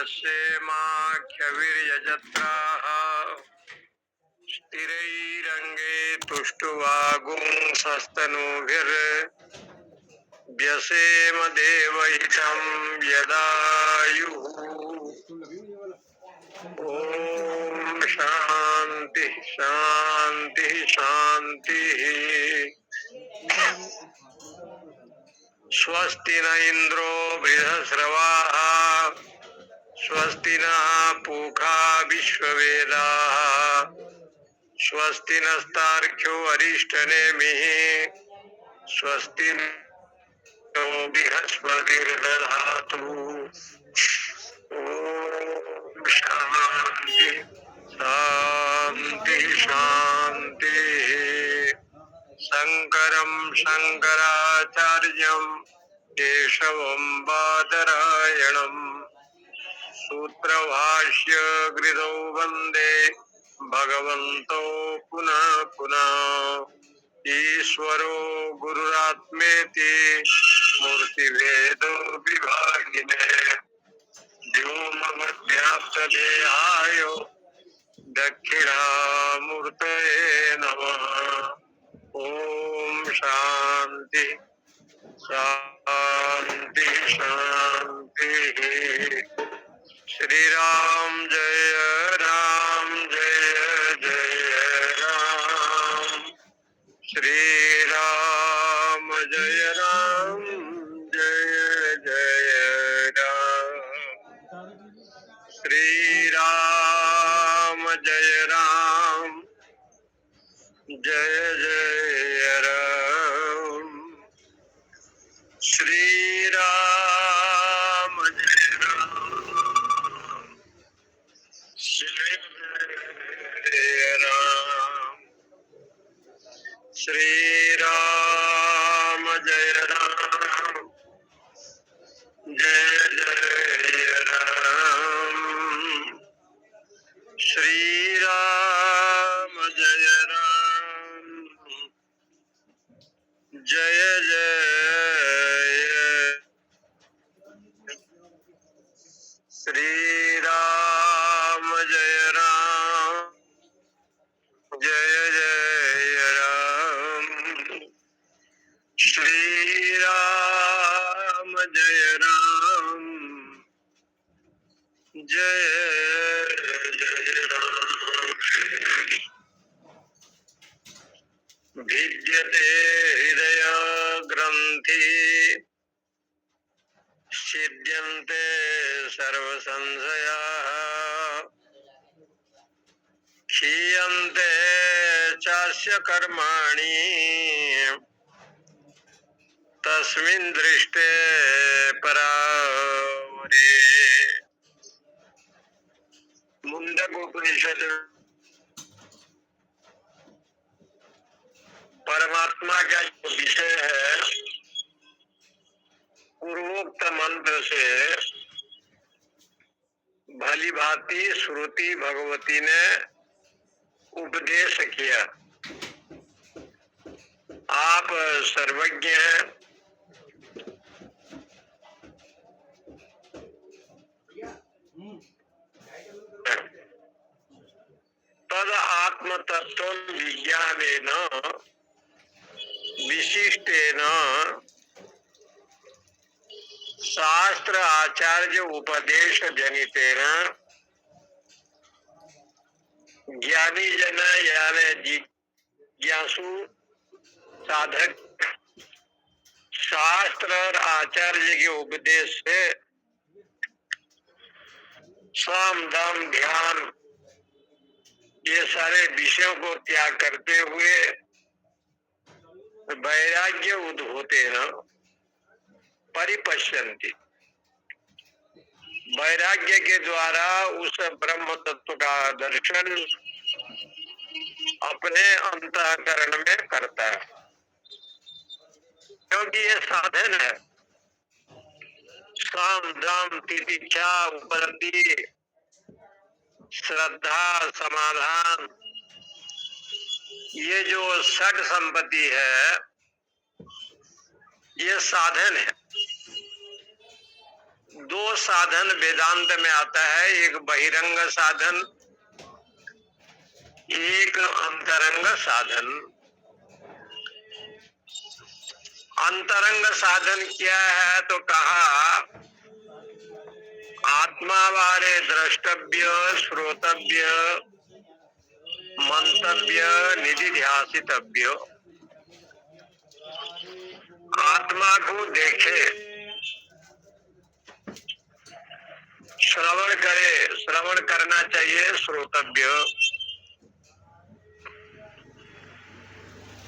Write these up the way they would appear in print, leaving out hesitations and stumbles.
सेमाख्यवीर्यजत्राः स्थिरैरङ्गे तुष्टुवागुंसस्तनूभिर्व्यसेम देवहितं यदायुः। ओम शांति शांति शांति। स्वस्ति न इंद्रो बृहस्रवाः स्वस्ति नः पूषा विश्ववेदाः स्वस्ति नस्तार्क्ष्यो अरिष्टनेमिः स्वस्ति नो बृहस्पतिर्दधातु। ओम शांति शांति शांति। शंकरं शंकराचार्यं केशवं बादरायणं सूत्रभाष्य कृतौ वन्दे भगवन्तौ पुनः पुनः। ईश्वरो गुरुरात्मेति मूर्तिभेदो विभागिने व्योमवद्व्याप्तदेहाय दक्षिणामूर्तये नमः। ओम शांति शांति शांति। श्री राम जय राम जय जय राम। श्री राम जय राम जय जय राम। श्री राम जय राम जय जय राम। श्री राम जय राम जय जय राम। श्री राम जय राम जय जय राम। श्री राम जय राम जय जय। श्री राम जय राम जय जय राम। श्री राम जय राम जय जय राम। भिद्यते हृदय ग्रंथि छिद्यन्ते सर्व संशयाः क्षीयन्ते चास्य कर्माणि तस्मिन् दृष्टे परावरे। मुंडकोपनिषद परमात्मा का जो विषय है पूर्वोक्त मंत्र से भली भांति श्रुति भगवती ने उपदेश किया। आप सर्वज्ञ हैं, तद आत्म तत्व विज्ञानेन विशिष्टेन शास्त्र आचार्य उपदेश जनितेन ज्ञानी जन यानी जिज्ञासु साधक शास्त्र और आचार्य के उपदेश से साम दाम ध्यान ये सारे विषयों को त्याग करते हुए वैराग्य उद्भूते न परिपश्यन्ति। वैराग्य के द्वारा उस ब्रह्म तत्व का दर्शन अपने अंतःकरण में करता है, क्योंकि ये साधन है। साम दाम तितिक्षा उपरति श्रद्धा समाधान ये जो षड संपत्ति है ये साधन है। दो साधन वेदांत में आता है, एक बहिरंग साधन, एक अंतरंग साधन। अंतरंग साधन क्या है तो कहा आत्मा वाले द्रष्टव्य, श्रोतव्य, मंतव्य, निधिध्यासितव्य। आत्मा को देखे, श्रवण करे, श्रवण करना चाहिए, श्रोतव्य,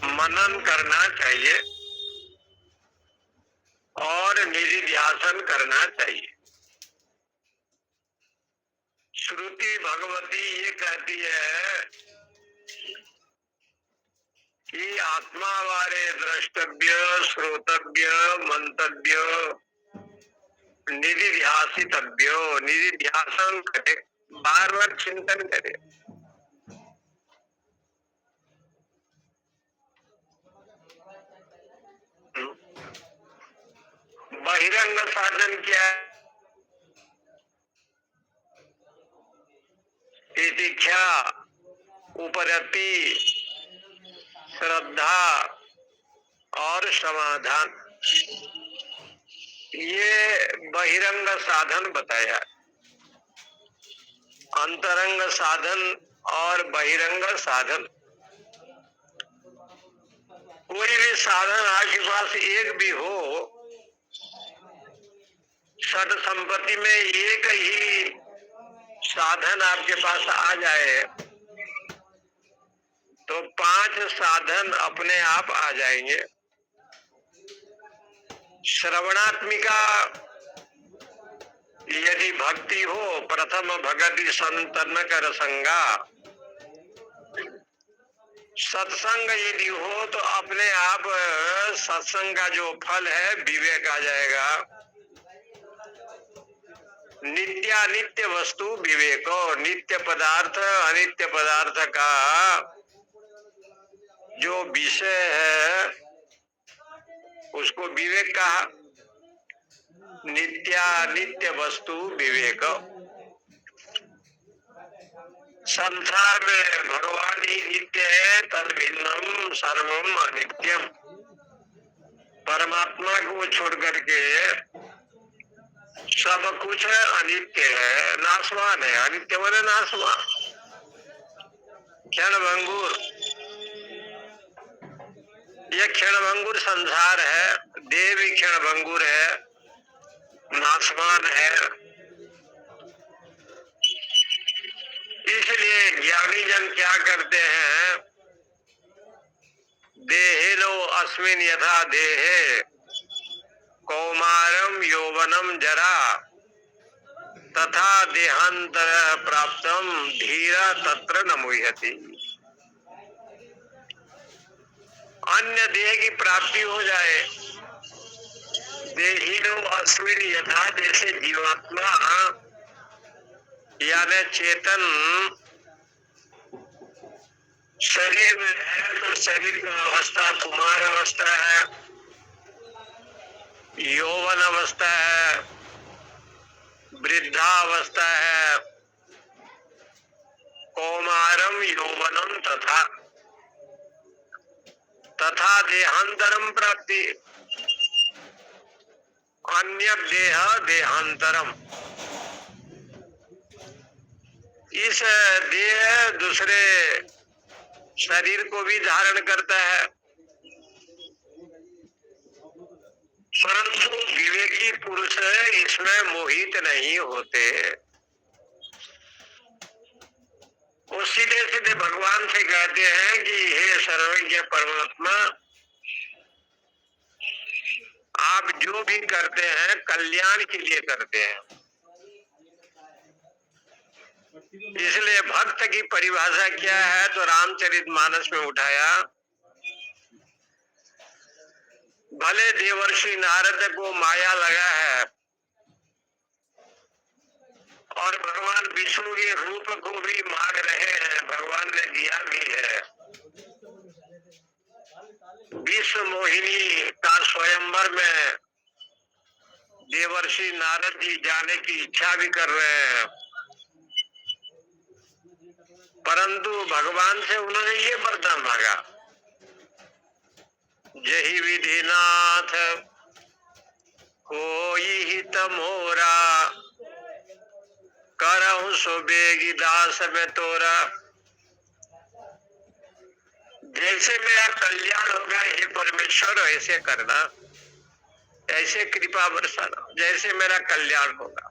मनन करना चाहिए और निधिध्यासन करना चाहिए। श्रुति भगवती ये कहती है कि आत्मा वाले द्रष्टव्य, श्रोतव्य, मंतव्य, निधिध्यासितव्य, निधिध्यासन करे, बार बार चिंतन करे। बहिरंग साधन क्या है? तितिक्षा, उपरति, श्रद्धा और समाधान, ये बहिरंग साधन बताया। अंतरंग साधन और बहिरंग साधन, कोई भी साधन आपके पास एक भी हो, षट संपत्ति में एक ही साधन आपके पास आ जाए तो 5 साधन अपने आप आ जाएंगे। श्रवणात्मिका यदि भक्ति हो, प्रथम भगति संतन कर संगा, सत्संग यदि हो तो अपने आप सत्संग का जो फल है विवेक आ जाएगा। नित्यानित्य वस्तु विवेको, नित्य पदार्थ अनित्य पदार्थ का जो विषय है उसको विवेक कहा। नित्यानित्य वस्तु विवेक। संसार में भगवान ही नित्य है, तद भिन्नम सर्वम अनित्यम। परमात्मा को छोड़ करके सब कुछ अनित्य है, नाशवान है। अनित्य माने नाशवान, क्षणभंगुर। ये क्षणभंगुर संसार है, देह भी क्षणभंगुर है, नाशवान है। इसलिए ज्ञानी जन क्या करते हैं, देहिनो अस्मिन यथा देहे कौमारम यौवनम जरा तथा देहांतर प्राप्तम धीरा तत्र न मुह्यति। अन्य देह की प्राप्ति हो जाए, देहिनो अस्मिन यथा, जैसे जीवात्मा यानी चेतन शरीर में है तो शरीर की अवस्था कुमार अवस्था है, यौवन अवस्था है, वृद्धावस्था है, कौमारम यौवनम तथा तथा देहांतरम प्राप्ति, अन्य देह देहांतरम। इस देह दूसरे शरीर को भी धारण करता है, परंतु विवेकी पुरुष इसमें मोहित नहीं होते। वो सीधे सीधे भगवान से कहते हैं कि हे सर्वज्ञ परमात्मा, आप जो भी करते हैं कल्याण के लिए करते हैं। इसलिए भक्त की परिभाषा क्या है तो रामचरितमानस में उठाया, भले देवर्षि नारद को माया लगा है और भगवान विष्णु के रूप को भी मांग रहे हैं, भगवान ने दिया भी है। विश्व मोहिनी का स्वयंवर में देवर्षि नारद नारद जी जाने की इच्छा भी कर रहे हैं, परंतु भगवान से उन्होंने ये वरदान मांगा, जही विधिनाथ कोई हित मोरा, करहु सो बेगी दास में तोरा। जैसे मेरा कल्याण होगा हे परमेश्वर ऐसे करना, ऐसे कृपा बरसाना जैसे मेरा कल्याण होगा।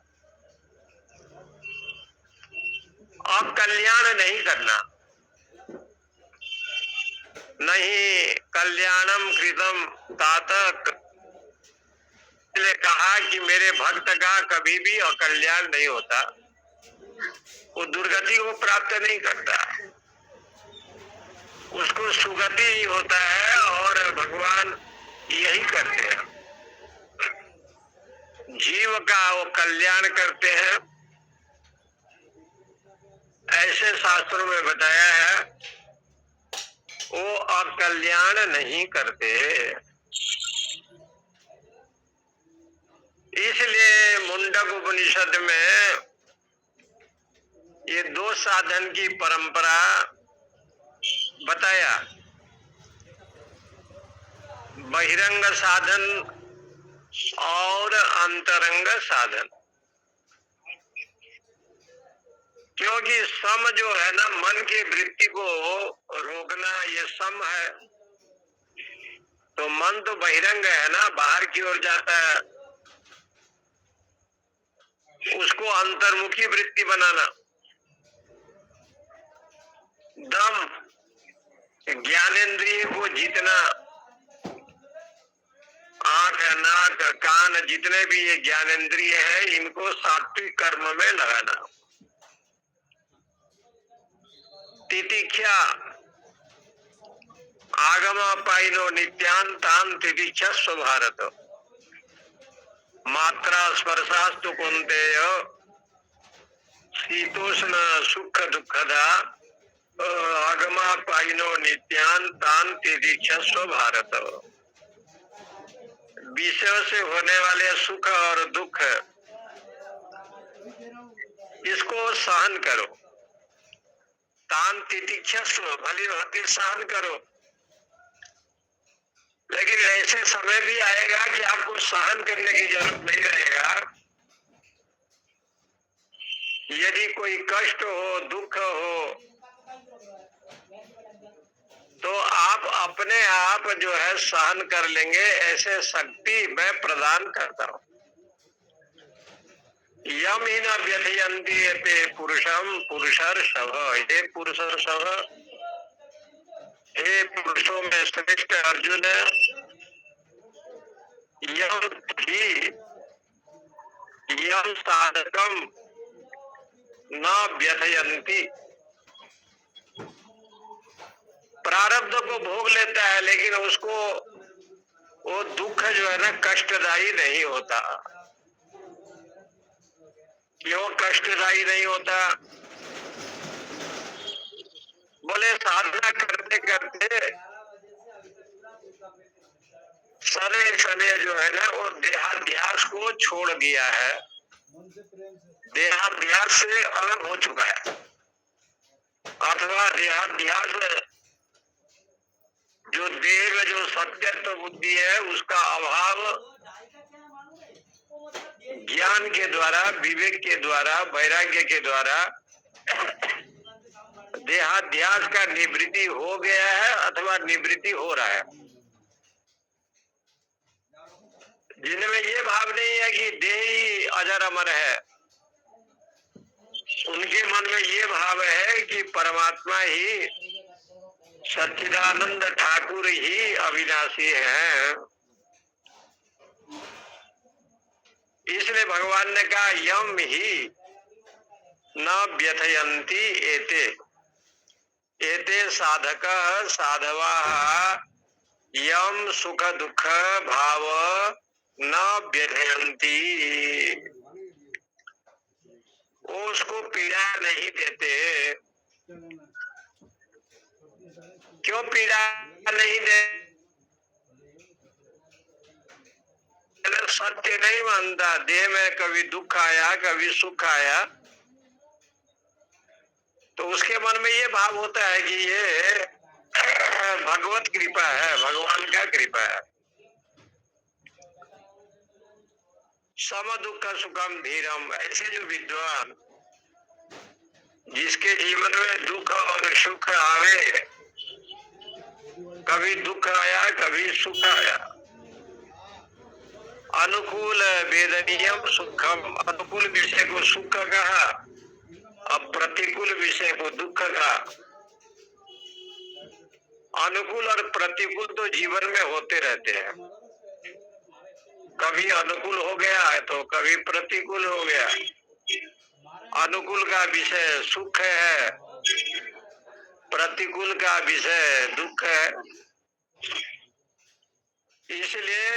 अब कल्याण नहीं करना, नहीं कल्याणम कृतम तात ने कहा कि मेरे भक्त का कभी भी अकल्याण नहीं होता, वो दुर्गति को प्राप्त नहीं करता, उसको सुगति ही होता है। और भगवान यही करते हैं, जीव का वो कल्याण करते हैं। ऐसे शास्त्रों में बताया है, वो अकल्याण नहीं करते। इसलिए मुंडक उपनिषद में ये दो साधन की परंपरा बताया, बहिरंग साधन और अंतरंग साधन। क्योंकि सम जो है ना, मन की वृत्ति को रोकना, ये सम है। तो मन तो बहिरंग है ना, बाहर की ओर जाता है, उसको अंतर्मुखी वृत्ति बनाना। दम ज्ञानेंद्रिय को जीतना, आंख नाक कान जितने भी ये ज्ञानेंद्रिय है, इनको सात्विक कर्म में लगाना। तितिक्षा आगम पाइनो नित्यान तान तितिक्षस्व भारत, मात्रा स्पर्शास्तु कुंतेय शीतोष्ण सुख दुखदा, आगमा पाइनो नित्यान तान तितिक्षस्व भारत। विषय से होने वाले सुख और दुख इसको सहन करो, तान तितिक्षस्व भली भांति सहन करो। लेकिन ऐसे समय भी आएगा कि आपको सहन करने की जरूरत नहीं रहेगा। यदि कोई कष्ट हो, दुख हो, तो आप अपने आप जो है सहन कर लेंगे, ऐसे शक्ति मैं प्रदान करता हूँ। यम ही न व्यथयंती एते पुरुषम पुरुषर्षभ, हे पुरुषर्षभ, हे पुरुषों में श्रेष्ठ अर्जुन, यम ही यम साधकम न व्यथयंती। प्रारब्ध को भोग लेता है, लेकिन उसको वो दुख जो है ना कष्टदायी नहीं होता। क्यों कष्टदायी नहीं होता? बोले साधना करते करते सने सने जो है ना, वो देहाध्यास को छोड़ दिया है, देहाध्यास से अलग हो चुका है, अथवा देहाध्यास जो देह में जो सत्यत्व बुद्धि है उसका अभाव ज्ञान के द्वारा, विवेक के द्वारा, वैराग्य के द्वारा देहाध्यास का निवृत्ति हो गया है अथवा निवृत्ति हो रहा है। जिनमें ये भाव नहीं है कि देह ही अजर अमर है, उनके मन में ये भाव है कि परमात्मा ही, सच्चिदानंद ठाकुर ही अविनाशी है। इसलिए भगवान ने कहा यम ही न व्यथयंती एते, एते साधक साधवा यम सुख दुख भाव न व्यथयंती। वो उसको पीड़ा नहीं देते। क्यों पीड़ा नहीं दे? सत्य नहीं मानता, देह में कभी दुख आया कभी सुख आया, तो उसके मन में ये भाव होता है कि ये भगवत कृपा है, भगवान का कृपा है। सम दुख सुखम धीरम, ऐसे जो विद्वान जिसके जीवन में दुख और सुख आवे, कभी दुख आया कभी सुख आया, अनुकूल वेदनीयम सुखम, अनुकूल विषय को सुख कहा, अब प्रतिकूल विषय को दुख कहा। अनुकूल और प्रतिकूल तो जीवन में होते रहते हैं, कभी अनुकूल हो गया तो कभी प्रतिकूल हो गया। अनुकूल का विषय सुख है, प्रतिकूल का विषय दुख है। इसलिए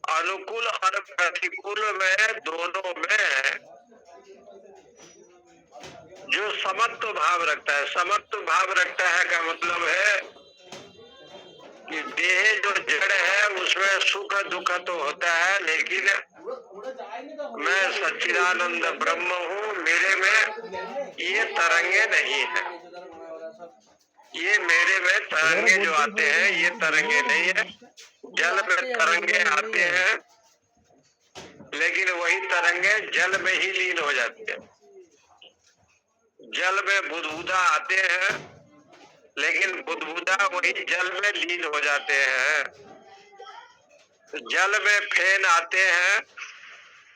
अनुकूल और प्रतिकूल में दोनों में जो समत्व भाव रखता है, समत्व भाव रखता है का मतलब है कि देह जो जड़ है उसमें सुख दुख तो होता है, लेकिन मैं सच्चिदानंद ब्रह्म हूँ, मेरे में ये तरंगे नहीं है, ये मेरे में तरंगे जो आते हैं ये तरंगे नहीं है। जल में तरंगे आते हैं, लेकिन वही तरंगे जल में ही लीन हो जाती है। जल में बुदबुदा आते हैं, लेकिन बुदबुदा वही जल में लीन हो जाते हैं। जल में फेन आते हैं,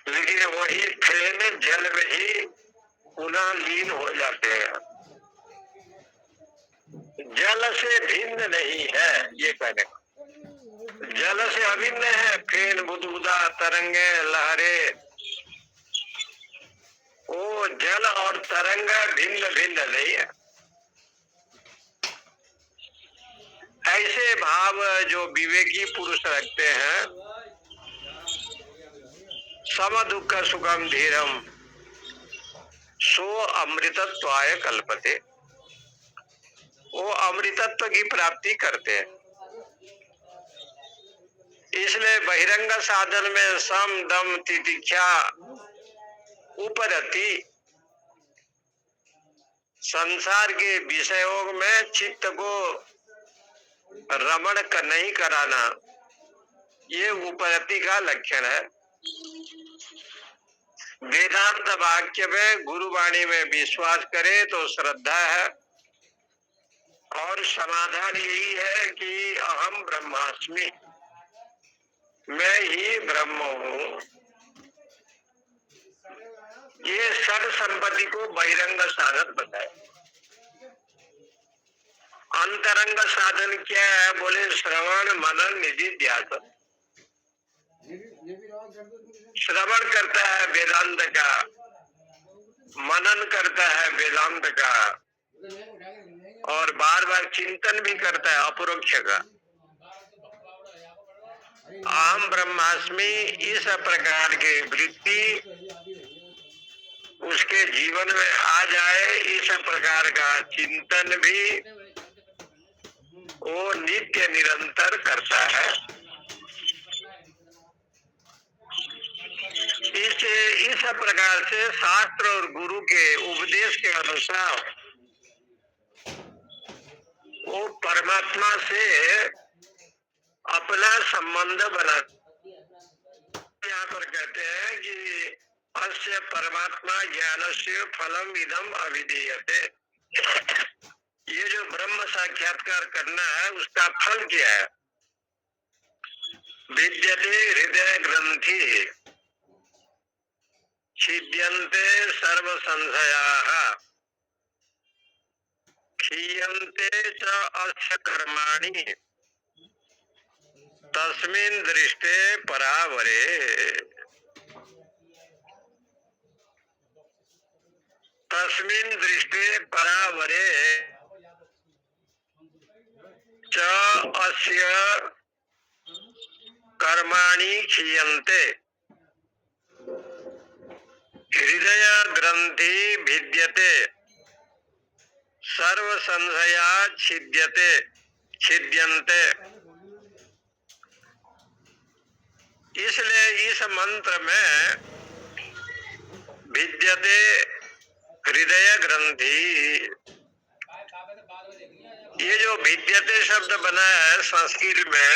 लेकिन वही फेन जल में ही पुनः लीन हो जाते हैं। जल से भिन्न नहीं है, ये कहने का। जल से अभिन्न है, फेन बुदबुदा तरंगे लहरें, वो जल और तरंग भिन्न भिन्न नहीं है। ऐसे भाव जो विवेकी पुरुष रखते हैं, सम दुख सुखम धीरम सो अमृतत्वाय कल्पते, वो अमृतत्व की प्राप्ति करते हैं। इसलिए बहिरंग साधन में सम दम तितिक्षा उपरति, संसार के विषयों में चित्त को रमण नहीं कराना, ये उपरति का लक्षण है। वेदांत वाक्य में गुरुवाणी में विश्वास करे तो श्रद्धा है, और समाधान यही है कि अहम ब्रह्मास्मि, मैं ही ब्रह्म हूँ। ये षड संपत्ति को बहिरंग साधन बताए। अंतरंग साधन क्या है? बोले श्रवण मनन निधि ध्यान। श्रवण करता है वेदांत का, मनन करता है वेदांत का, और बार बार चिंतन भी करता है अपरोक्ष का। अहम ब्रह्मास्मि इस प्रकार की वृत्ति उसके जीवन में आ जाए, इस प्रकार का चिंतन भी वो नित्य निरंतर करता है। इस प्रकार से शास्त्र और गुरु के उपदेश के अनुसार वो परमात्मा से अपना संबंध बना। यहाँ पर कहते हैं कि अस्य परमात्मा ज्ञानस्य फलम इदम अविधीयते, ये जो ब्रह्म साक्षात्कार करना है उसका फल क्या है? विद्यते हृदय ग्रंथि छिद्यन्ते सर्व संशयाः क्षीयन्ते च अस्य कर्माणि तस्मिन् दृष्टे परावरे। तस्मिन् दृष्टे परावरे च अस्य कर्माणि क्षीयन्ते, हृदय ग्रंथि भिद्यते सर्व संशया छिद्यते छिद्यन्ते। इसलिए इस मंत्र में विद्यते हृदय ग्रंथि, ये जो विद्यते शब्द बना है संस्कृत में,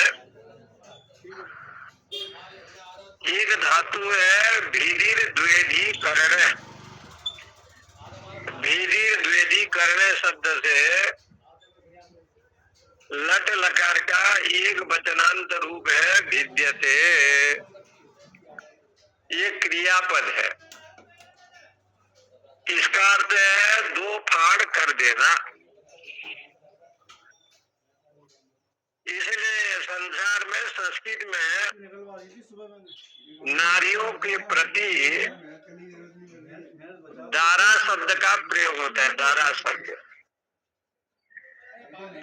एक धातु है भीधिर द्वेधी कर्ण। भीधिर द्वेधी कर्ण शब्द से लट लकार का एक वचनांत रूप है विद्यते, ये क्रियापद है। इसका अर्थ है दो फाड़ कर देना। इसलिए संसार में संस्कृत में नारियों के प्रति दारा शब्द का प्रयोग होता है। दारा शब्द,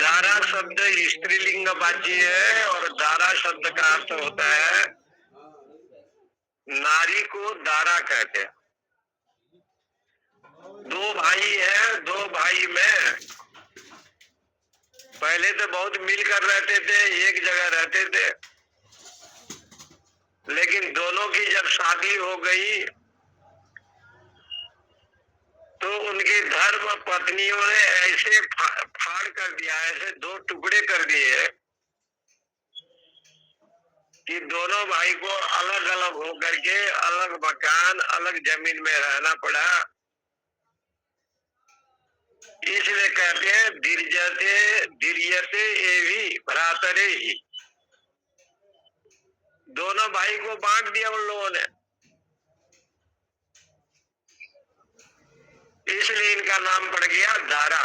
दारा शब्द स्त्रीलिंग वाची है और दारा शब्द का अर्थ होता है नारी को दारा कहते हैं। दो भाई है, दो भाई में पहले तो बहुत मिलकर रहते थे, एक जगह रहते थे, लेकिन दोनों की जब शादी हो गई तो उनके धर्म पत्नियों ने ऐसे फाड़ कर दिया, ऐसे दो टुकड़े कर दिए कि दोनों भाई को अलग अलग होकर के अलग मकान, अलग जमीन में रहना पड़ा। इसलिए कहते हैं दीर्यते दीर्यते एवि भ्रातरे ही। दोनों भाई को बांट दिया उन लोगों ने, इसलिए इनका नाम पड़ गया दारा।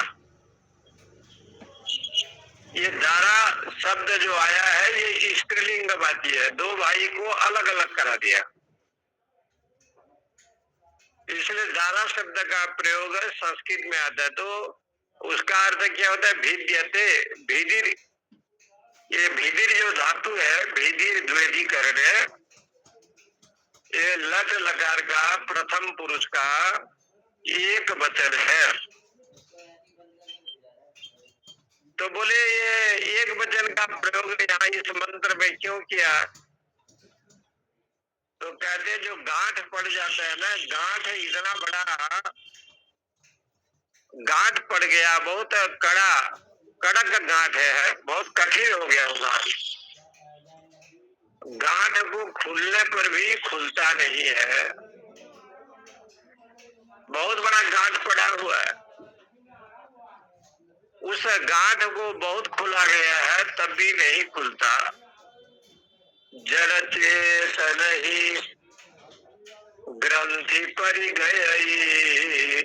ये दारा शब्द जो आया है ये स्त्रीलिंग वाची है, दो भाई को अलग अलग करा दिया, इसलिए दारा शब्द का प्रयोग संस्कृत में आता है। तो उसका अर्थ क्या होता है? भिद्यते, भीदिर। ये भीदिर जो धातु है, भीदिर द्वेदी कर्ण है, ये लट लकार का प्रथम पुरुष का एक वचन है। तो बोले ये एक वचन का प्रयोग यहाँ इस मंत्र में क्यों किया? तो कहते जो गांठ पड़ जाता है ना, गांठ इतना बड़ा गांठ पड़ गया, बहुत कड़क गांठ है, बहुत कठिन हो गया वो गांठ। गांठ को खुलने पर भी खुलता नहीं है, बहुत बड़ा गांठ पड़ा हुआ है। उस गांठ को बहुत खुला गया है तब भी नहीं खुलता। जड़ चेतन ही ग्रंथि परि गई,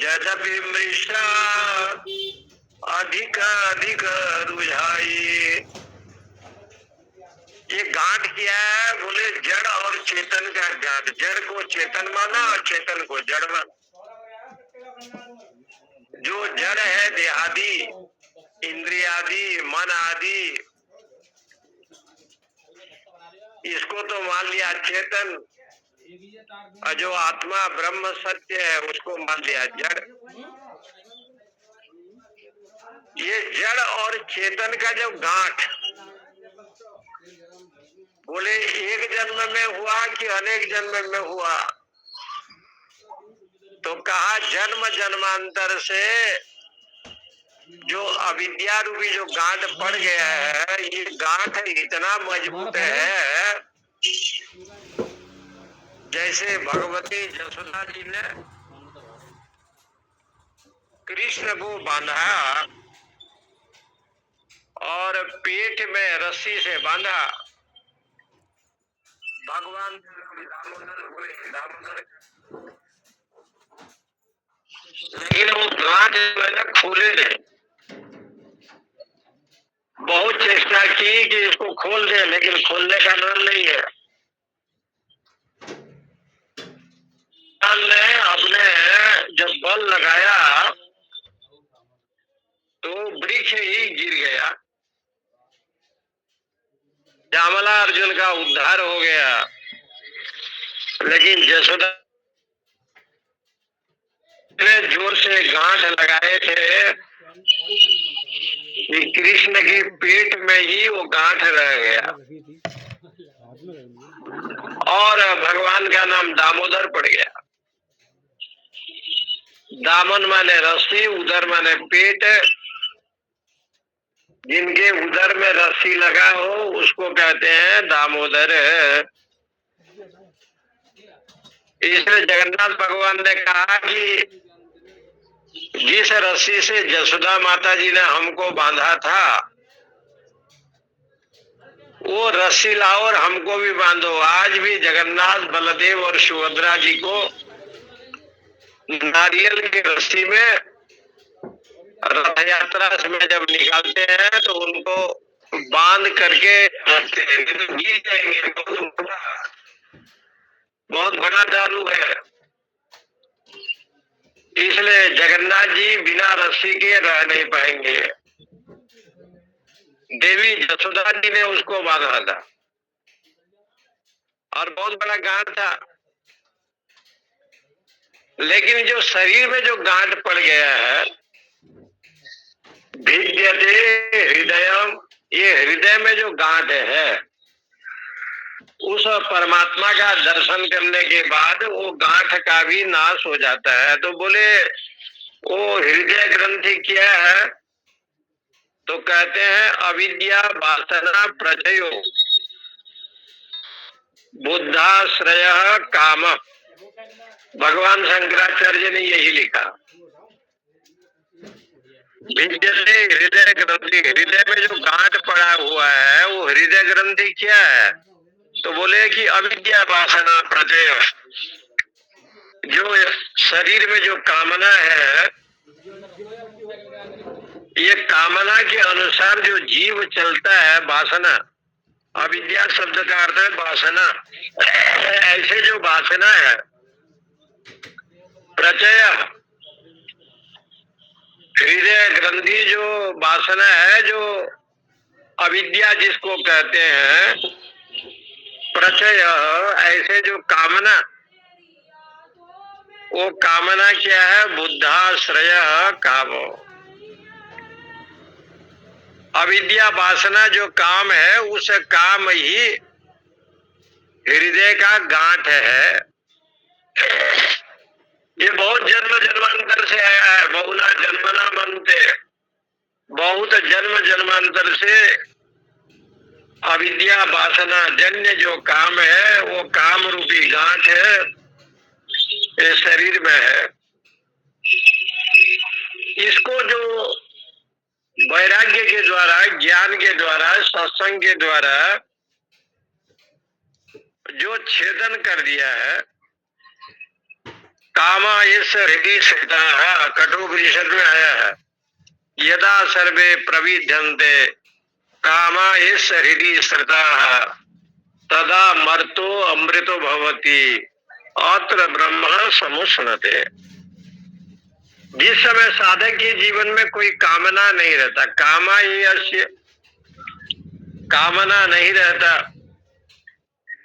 यद्यपि मृषा अधिक अधिक रुझाई। ये गांठ क्या है? बोले जड़ और चेतन का गांठ। जड़ को चेतन माना और चेतन को जड़ माना। जो जड़ है देहादि, इंद्रियादि, मन आदि, इसको तो मान लिया चेतन, और जो आत्मा ब्रह्म सत्य है उसको मान लिया जड़। ये जड़ और चेतन का जो गांठ, बोले एक जन्म में हुआ कि अनेक जन्म में हुआ? तो कहा जन्म जन्मांतर से जो अविद्या रूपी जो गांठ पड़ गया है, ये गांठ इतना मजबूत है जैसे भगवती यशोदा जी ने कृष्ण को बांधा और पेट में रस्सी से बांधा। भगवान लेकिन वो गांठ मैंने खोले नहीं। बहुत चेष्टा की कि इसको खोल दे, लेकिन खोलने का नाम नहीं है। ने अपने जब बल लगाया तो वृक्ष ही गिर गया। श्यामला अर्जुन का उद्धार हो गया, लेकिन यशोदा ने जोर से गांठ लगाए थे कि कृष्ण के पेट में ही वो गांठ रह गया और भगवान का नाम दामोदर पड़ गया। दामन माने रस्सी, उदर माने पेट। जिनके उदर में रस्सी लगा हो उसको कहते हैं दामोदर। इसलिए जगन्नाथ भगवान ने कहा कि जिस रस्सी से जसोदा माता जी ने हमको बांधा था वो रस्सी लाओ और हमको भी बांधो। आज भी जगन्नाथ, बलदेव और सुभद्रा जी को नारियल की रस्सी में रथ यात्रा में जब निकालते हैं तो उनको बांध करके रखते हैं, तो गिर जाएंगे। बहुत बड़ा दारू है। इसलिए जगन्नाथ जी बिना रस्सी के रह नहीं पाएंगे। देवी जसोदा जी ने उसको बांधा था और बहुत बड़ा गांठ था। लेकिन जो शरीर में जो गांठ पड़ गया है, भिद्यते हृदयम, ये हृदय में जो गांठ है उस परमात्मा का दर्शन करने के बाद वो गांठ का भी नाश हो जाता है। तो बोले वो हृदय ग्रंथि क्या है? तो कहते हैं अविद्या वासना प्रचयो बुद्धाश्रय काम। भगवान शंकराचार्य ने यही लिखा। विद्यते हृदय ग्रंथि, हृदय में जो गांठ पड़ा हुआ है वो हृदय ग्रंथि क्या है? तो बोले कि अविद्या वासना प्रचय, जो शरीर में जो कामना है, ये कामना के अनुसार जो जीव चलता है, वासना, अविद्या शब्द का अर्थ है वासना। ऐसे जो वासना है, प्रचय हृदय ग्रंथि जो वासना है, जो अविद्या जिसको कहते हैं, प्रचय ऐसे जो कामना, वो कामना क्या है? बुद्धाश्रय कामो। अविद्या वासना जो काम है उस काम ही हृदय का गांठ है। ये बहुत जन्म जन्मांतर से आया है। बहुना जन्मना मनते, बहुत जन्म जन्मांतर से अविद्या वासना जन्य जो काम है वो काम रूपी गांठ है, ये शरीर में है। इसको जो वैराग्य के द्वारा, ज्ञान के द्वारा, सत्संग के द्वारा जो छेदन कर दिया है, कामा इस हृदय स्थिता, कठोपनिषद में आया है, यदा सर्वे प्रविध्यन्ते कामा इस हृदय स्थिता तदा मर्तो अमृतो भवति अत्र ब्रह्म समुष्णते। जिस समय साधक के जीवन में कोई कामना नहीं रहता, कामा ही अस्य, कामना नहीं रहता,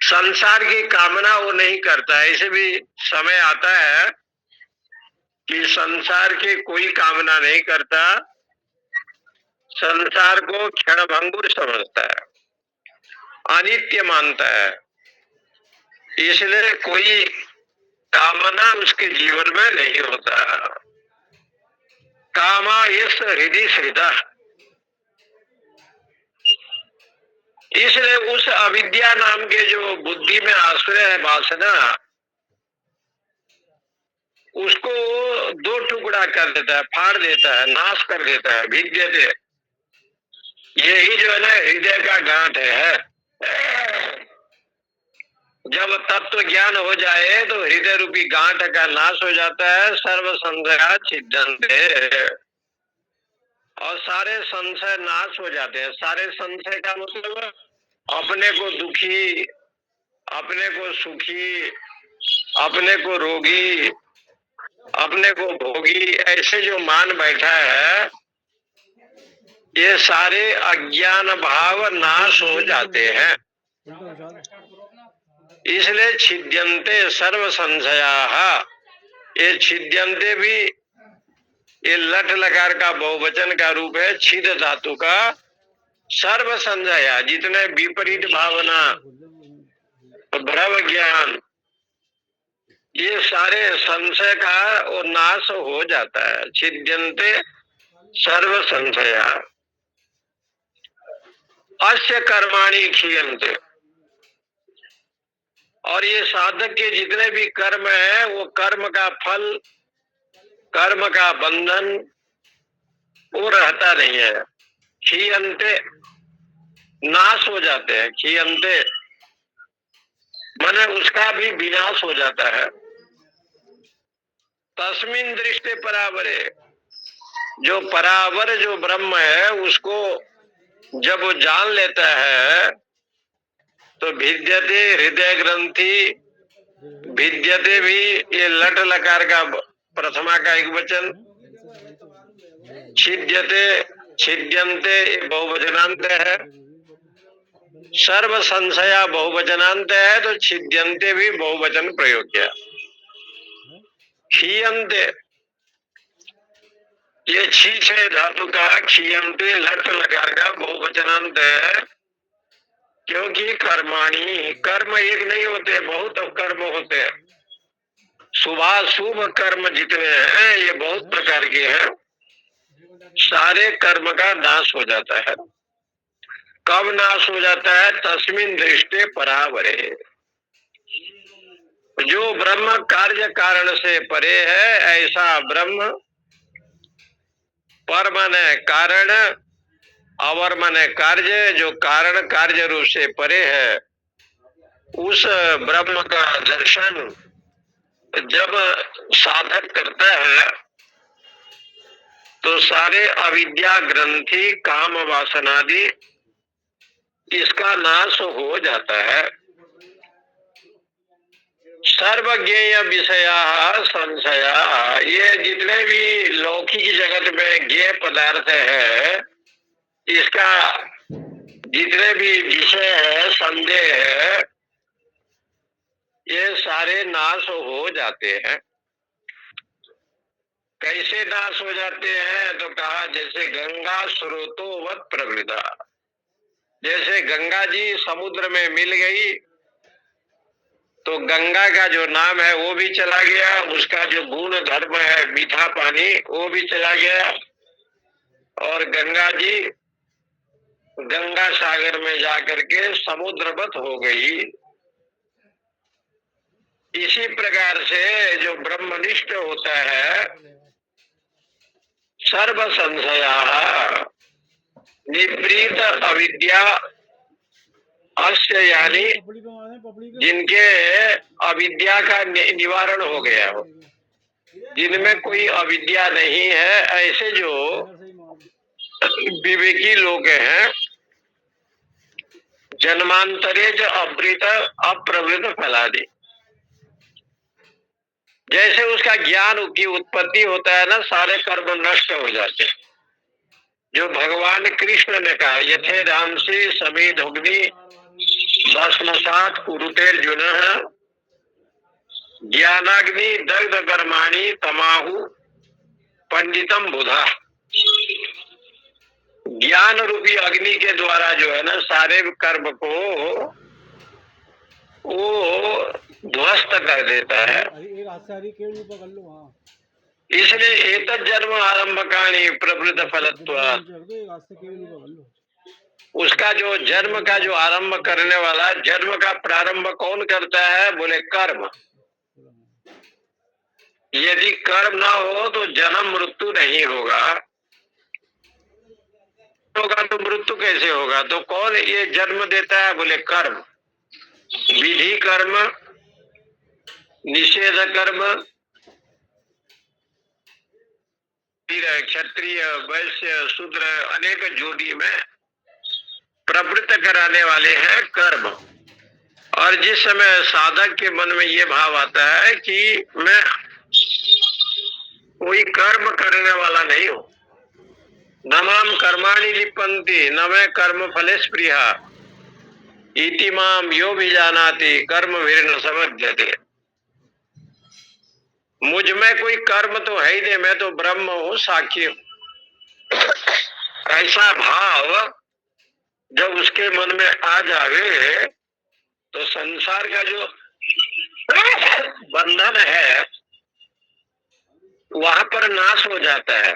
संसार की कामना वो नहीं करता। ऐसे भी समय आता है कि संसार की कोई कामना नहीं करता, संसार को क्षणभंगुर समझता है, अनित्य मानता है। इसलिए कोई कामना उसके जीवन में नहीं होता। कामा इस हृदय श्रिता, इसलिए उस अविद्या नाम के जो बुद्धि में आश्रय है वासना, उसको दो टुकड़ा कर देता है, फाड़ देता है, नाश कर देता है। विद्यते, यही जो है ना हृदय का गांठ है। जब तत्व ज्ञान हो जाए तो हृदय रूपी गांठ का नाश हो जाता है। सर्व संशया छिद्यन्ते, और सारे संशय नाश हो जाते हैं। सारे संशय का मतलब अपने को दुखी, अपने को सुखी, अपने को रोगी, अपने को भोगी, ऐसे जो मान बैठा है, ये सारे अज्ञान भाव नाश हो जाते हैं। इसलिए छिद्यन्ते सर्व संशया, ये छिद्यन्ते भी ये लट लकार का बहुवचन का रूप है। छिद धातु का सर्व संजया, जितने विपरीत भावना, भ्रम ज्ञान, ये सारे संशय का और नाश हो जाता है। छिद्यन्ते सर्व संशया अस्य कर्माणि क्षीयन्ते। और ये साधक के जितने भी कर्म है वो कर्म का फल, कर्म का बंधन वो रहता नहीं है। क्षीयन्ते नाश हो जाते हैं। क्षीयन्ते माने उसका भी विनाश हो जाता है। तस्मिन दृष्टि परावरे, जो परावर जो ब्रह्म है उसको जब वो जान लेता है तो भिद्यते हृदय ग्रंथि, भिद्यते भी ये लट लकार का प्रथमा का एक वचन, छिद्यते छिद्यन्ते ये बहुवचनांत है, सर्व संशया बहुवचनांत है तो छिद्यन्ते भी बहुवचन प्रयोग किया। क्षीयन्ते ये छीछ है धातु का, क्षीयन्ते लट लकार का बहुवचनांत है, क्योंकि कर्माणि कर्म एक नहीं होते, बहुत कर्म होते हैं। शुभाशुभ कर्म जितने हैं ये बहुत प्रकार के हैं। सारे कर्म का नाश हो जाता है। कब नाश हो जाता है? तस्मिन दृष्टि परावरे, जो ब्रह्म कार्य कारण से परे है ऐसा ब्रह्म, पर माने कारण, अवर माने कार्य, जो कारण कार्य रूप से परे है, उस ब्रह्म का दर्शन जब साधक करता है तो सारे अविद्या ग्रंथि काम वासनादि इसका नाश हो जाता है। सर्वज्ञेय विषया संशया, ये जितने भी लौकिक जगत में ज्ञेय पदार्थ है इसका जितने भी विषय है, संदेह है, ये सारे नाश हो जाते हैं। कैसे नाश हो जाते हैं? तो कहा जैसे गंगा स्रोतोवत प्रवृद्धा, जैसे गंगा जी समुद्र में मिल गई तो गंगा का जो नाम है वो भी चला गया, उसका जो गुण धर्म है मीठा पानी वो भी चला गया, और गंगा जी गंगा सागर में जाकर के समुद्रवत हो गई। इसी प्रकार से जो ब्रह्मनिष्ठ होता है सर्व संशया निवृत्त अविद्या अस्य, यानी जिनके अविद्या का निवारण हो गया हो, जिनमें कोई अविद्या नहीं है, ऐसे जो विवेकी लोग हैं, जन्मांतरे जो अवृत अप्रवृत फलादि, जैसे उसका ज्ञान की उत्पत्ति होता है ना, सारे कर्म नष्ट हो जाते हैं। जो भगवान कृष्ण ने कहा यथे रामसी समेत अग्नि भस्मसात कुरुतेर्जुन ज्ञानाग्नि दग्ध कर्माणि तमाहु पंडितम बुधा। ज्ञान रूपी अग्नि के द्वारा जो है ना सारे कर्म को वो ध्वस्त कर देता है। इसलिए एतत् जन्म आरंभकाणी प्रवृत्त फलत्वात्, उसका जो जन्म का जो आरंभ करने वाला, जन्म का प्रारंभ कौन करता है? बोले कर्म। यदि कर्म ना हो तो जन्म मृत्यु नहीं होगा, तो मृत्यु कैसे होगा? तो कौन ये जन्म देता है? बोले कर्म। विधि कर्म, निषेध कर्म, क्षत्रिय वैश्य शूद्र अनेक जोड़ी में प्रवृत्त कराने वाले हैं कर्म। और जिस समय साधक के मन में ये भाव आता है कि मैं कोई कर्म करने वाला नहीं हूं, न माम कर्माणि लिप्यन्ति न मैं कर्म फले स्पृहा इति माम यो भी जानाति कर्म वीर न समझते, मुझ में कोई कर्म तो है ही नहीं, मैं तो ब्रह्म हूँ, साक्षी हूँ। ऐसा भाव जब उसके मन में आ जावे तो संसार का जो बंधन है वहां पर नाश हो जाता है।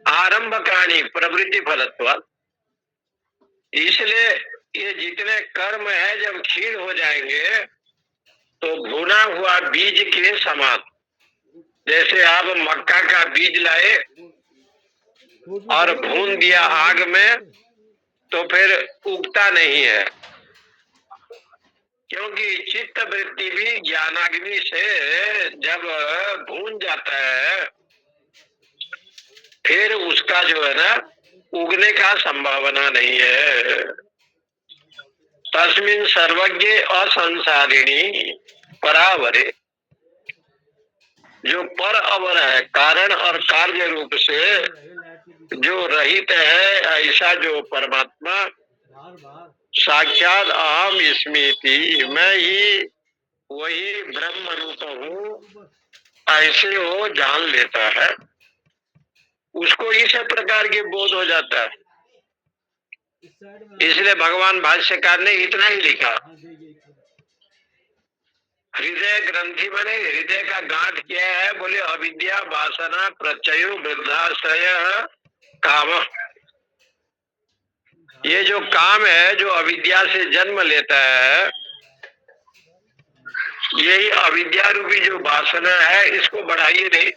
आरंभ काणी प्रवृत्ति फलत्व। इसलिए ये जितने कर्म है जब क्षीण हो जाएंगे तो भुना हुआ बीज के समान, जैसे आप मक्का का बीज लाए और भून दिया आग में तो फिर उगता नहीं है, क्योंकि चित्त वृत्ति भी ज्ञानाग्नि से जब भून जाता है फिर उसका जो है ना उगने का संभावना नहीं है। तस्मिन सर्वज्ञ असंसारिणी परावरे, जो पर अवर है, कारण और कार्य रूप से जो रहित है, ऐसा जो परमात्मा साक्षात अहम स्मृति, मैं ही वही ब्रह्म रूप हूँ, ऐसे वो जान लेता है, उसको इस प्रकार के बोध हो जाता है। इसलिए भगवान भाष्यकार ने इतना ही लिखा, हृदय ग्रंथि बने, हृदय का गांठ क्या है? बोले अविद्या वासना प्रत्ययो वृद्धाश्रय काम। ये जो काम है जो अविद्या से जन्म लेता है, यही अविद्या रूपी जो वासना है, इसको बढ़ाइए नहीं।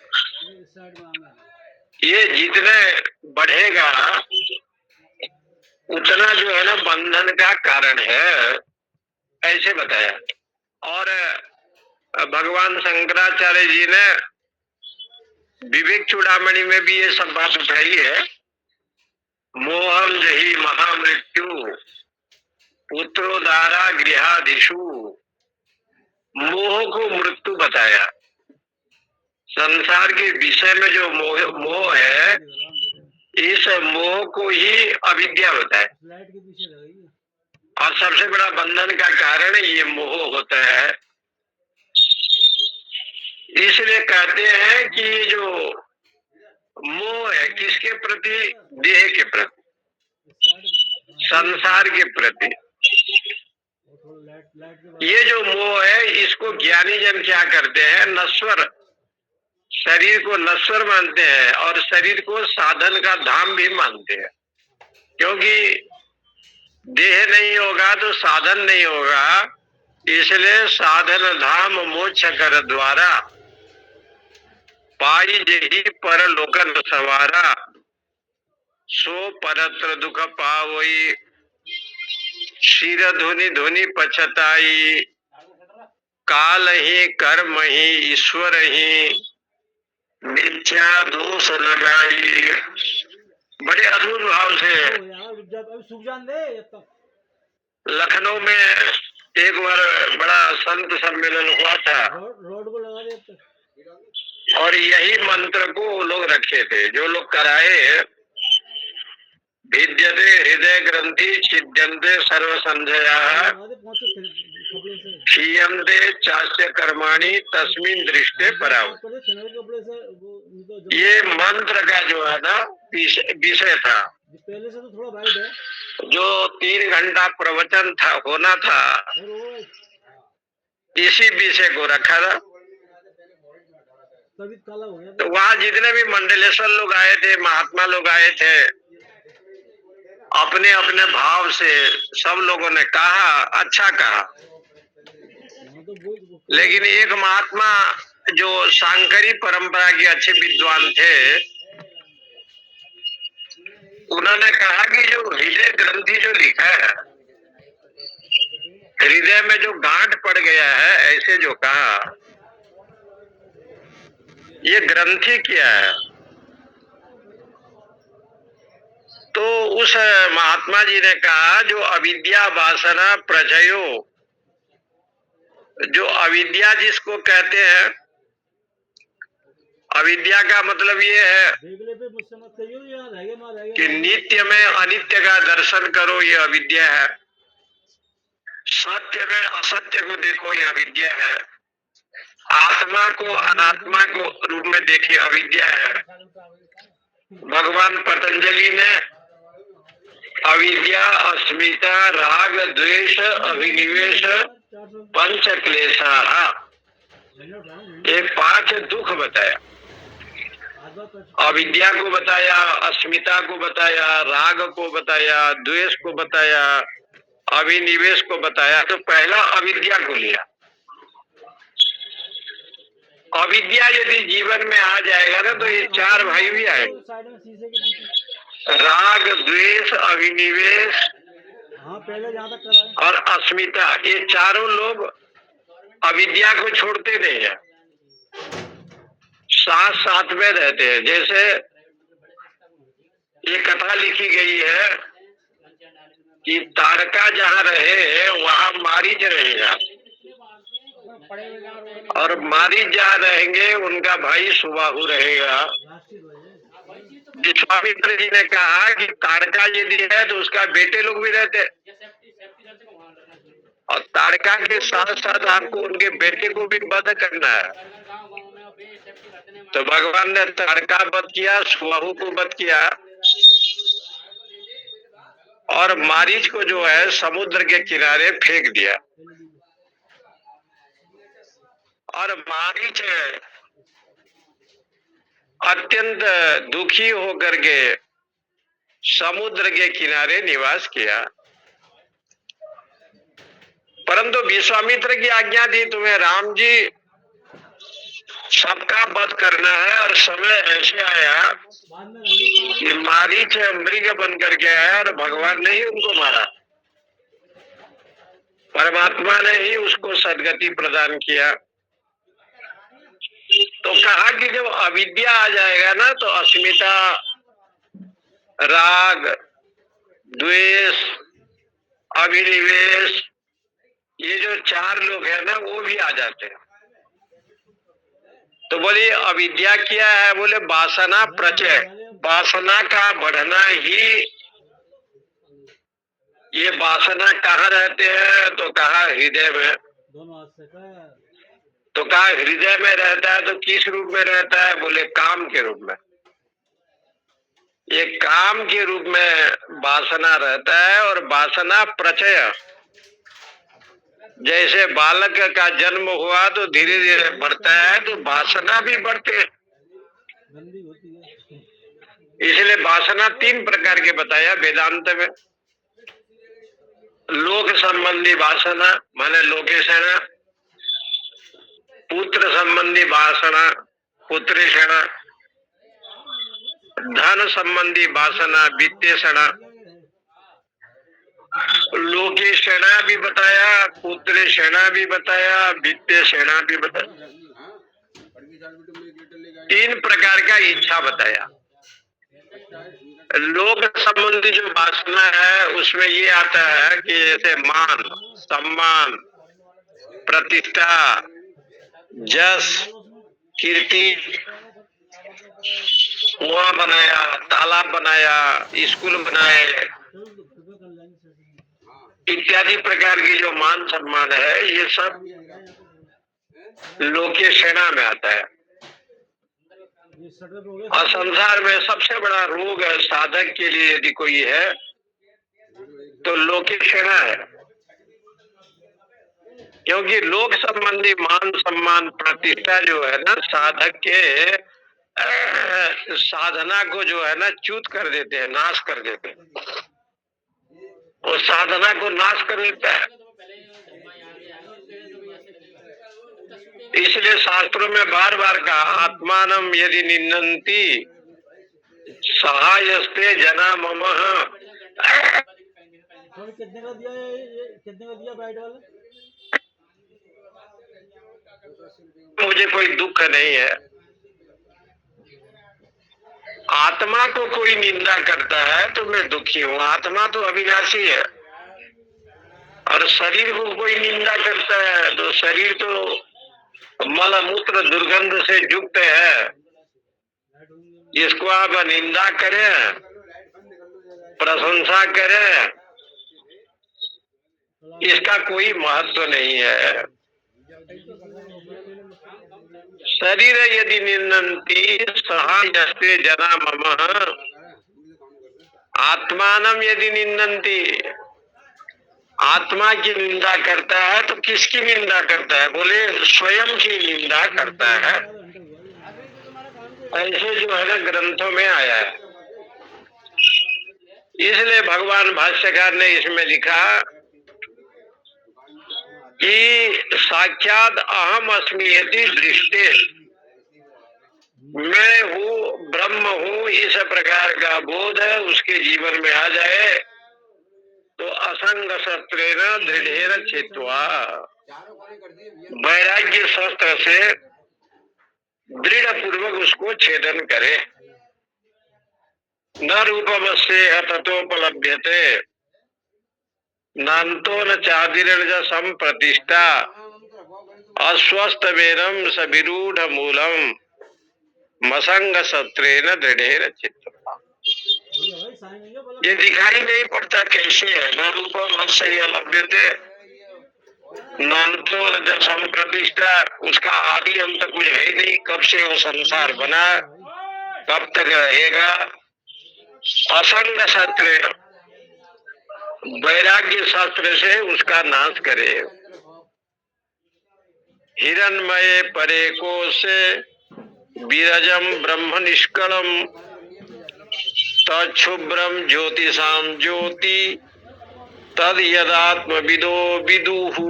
ये जितने बढ़ेगा उतना जो है ना बंधन का कारण है, ऐसे बताया। और भगवान शंकराचार्य जी ने विवेक चूड़ामणि में भी ये सब बात उठाई है। मोहम जही महामृत्यु पुत्रोदारा गृहादिशु, मोह को मृत्यु बताया। संसार के विषय में जो मोह है, इस मोह को ही अविद्या बताया, और सबसे बड़ा बंधन का कारण ये मोह होता है। इसलिए कहते हैं कि ये जो मोह है किसके प्रति? देह के प्रति, संसार के प्रति। ये जो मोह है इसको ज्ञानी जन क्या करते हैं? नश्वर, शरीर को नश्वर मानते हैं और शरीर को साधन का धाम भी मानते हैं, क्योंकि देह नहीं होगा तो साधन नहीं होगा। इसलिए साधन धाम मोक्ष कर द्वारा पाई जेहि पर लोकन सवारा, सो परत्र दुख पावई शिर धुनि धुनि पछताई, काल ही कर्म ही ईश्वर ही मिथ्या दोष लगाई। बड़े अद्भुत भाव से लखनऊ में एक बार बड़ा संत सम्मेलन हुआ था, और यही मंत्र को लोग रखे थे, जो लोग कराए, भिद्यते हृदय ग्रंथि छिद्यन्ते सर्व संशयाः क्षीयन्ते चास्य कर्माणि तस्मिन् दृष्टे पराव। ये मंत्र का जो है ना विषय था, जो 3 घंटा प्रवचन था होना था, इसी विषय को रखा था। तो वहाँ जितने भी मंडलेश्वर लोग आए थे, महात्मा लोग आए थे, अपने अपने भाव से सब लोगों ने कहा, अच्छा कहा। लेकिन एक महात्मा जो सांकरी परंपरा के अच्छे विद्वान थे, उन्होंने कहा कि जो हृदय ग्रंथि जो लिखा है, हृदय में जो गांठ पड़ गया है, ऐसे जो कहा, ये ग्रंथि क्या है? तो उस महात्मा जी ने कहा, जो अविद्या वासना प्रचयो, जो अविद्या जिसको कहते हैं, अविद्या का मतलब ये है कि नित्य में अनित्य का दर्शन करो, ये अविद्या है। सत्य में असत्य को देखो, ये अविद्या है। आत्मा को अनात्मा को रूप में देखिए, अविद्या है। भगवान पतंजलि ने अविद्या, अस्मिता, राग, द्वेष, अभिनिवेश, पंच क्लेशा, ये 5 दुख बताया। अविद्या को बताया, अस्मिता को बताया, राग को बताया, द्वेष को बताया, अभिनिवेश को बताया। तो पहला अविद्या को लिया। अविद्या यदि जीवन में आ जाएगा ना तो ये 4 भाई भी आए, राग, द्वेष, अभिनिवेश और अस्मिता। ये चारों लोग अविद्या को छोड़ते नहीं है, साथ साथ में रहते हैं। जैसे ये कथा लिखी गई है कि तारका जहाँ रहे वहाँ मारीच रहेगा, और मारीच जहाँ रहेंगे उनका भाई सुबाहु रहेगा। विश्वामित्र जी ने कहा कि तारका यदि है तो उसका बेटे लोग भी रहते, और तारका के साथ साथ आपको उनके बेटे को भी वध करना है। तो भगवान ने तारका वध किया, सुबाहु को वध किया, और मारीच को जो है समुद्र के किनारे फेंक दिया। और मारीच अत्यंत दुखी होकर के समुद्र के किनारे निवास किया। परंतु विश्वामित्र की आज्ञा थी, तुम्हें राम जी सबका वध करना है, और समय ऐसे आया कि मारीच मृग बन करके आया और भगवान ने ही उनको मारा। परमात्मा ने ही उसको सदगति प्रदान किया। तो कहा कि जब अविद्या आ जाएगा ना तो अस्मिता, राग, द्वेष, अभिनिवेश, ये जो 4 लोग हैं ना वो भी आ जाते हैं। तो बोले अविद्या क्या है? बोले वासना प्रचय, वासना का बढ़ना ही। ये वासना कहाँ रहते हैं? तो कहा हृदय में। तो कहा हृदय में रहता है तो किस रूप में रहता है? बोले काम के रूप में। ये काम के रूप में वासना रहता है। और वासना प्रचय, जैसे बालक का जन्म हुआ तो धीरे धीरे बढ़ता है, तो वासना भी बढ़ते हैं। इसलिए वासना 3 प्रकार के बताया वेदांत में। लोक संबंधी वासना माने लोकेशना, पुत्र संबंधी वासना पुत्रेषणा, धन संबंधी वासना वित्तेषणा। लोकेशना भी बताया, पुत्रेषणा भी बताया, वित्तेषणा भी बताया। 3 प्रकार का इच्छा बताया। लोक संबंधी जो वासना है उसमें ये आता है कि जैसे मान, सम्मान, प्रतिष्ठा, जस, कीर्ति, कुआं बनाया, तालाब बनाया, स्कूल बनाए, इत्यादि प्रकार की जो मान सम्मान है ये सब लोकेशना में आता है। और संसार में सबसे बड़ा रोग है साधक के लिए यदि कोई है तो लोकेशना है। क्योंकि लोक संबंधी मान सम्मान प्रतिष्ठा जो है ना साधक के साधना को जो है ना च्युत कर देते हैं, नाश कर देते हैं। वो साधना को नाश कर देता है। इसलिए शास्त्रों में बार बार कहा आत्मानम यदि निन्नन्ति सहायस्ते जना मम। कितने का दिया ये कितने का दिया बैट वाला? मुझे कोई दुख नहीं है। आत्मा को कोई निंदा करता है तो मैं दुखी हूँ। आत्मा तो अविनाशी है। और शरीर को कोई निंदा करता है तो शरीर तो मल मूत्र दुर्गंध से युक्त है। जिसको आप निंदा करें, प्रशंसा करें, इसका कोई महत्व नहीं है। शरीर यदि निंदन्ति सहायस्ते जना मम, आत्मानम यदि निंदन्ति, आत्मा की निंदा करता है तो किसकी निंदा करता है? बोले स्वयं की निंदा करता है। ऐसे जो है ना ग्रंथों में आया है। इसलिए भगवान भाष्यकार ने इसमें लिखा कि साक्षात अहम अस्मि यदि दृष्टे, मैं हूँ ब्रह्म हूँ, इस प्रकार का बोध है उसके जीवन में आ जाए तो असंग शस्त्रेण दृढ़ेर छित्वा, वैराग्य शस्त्र से दृढ़ पूर्वक उसको छेदन करे। न रूपमस्येह ततोपलभ्यते, नान्तो न चादिर्ज संप्रतिष्ठा, अस्वस्थ वेदम सविरूढ़ मूलम, मसंग शस्त्रेण दृढ़ेर छित्वा। ये दिखाई नहीं पड़ता कैसे है? न रूपमस्येह लभ्यते, नान्तो न संप्रतिष्ठा, उसका आदि अंत कुछ है ही नहीं। कब से वो संसार बना, कब तक रहेगा? असंग शस्त्र, वैराग्य शास्त्र से उसका नाश करे। हिरण्मये परे कोशे विरजम ब्रह्म निष्कलम, तच्छुभ्रम ज्योतिषाम ज्योति, तद यदात्म विदो विदुहु।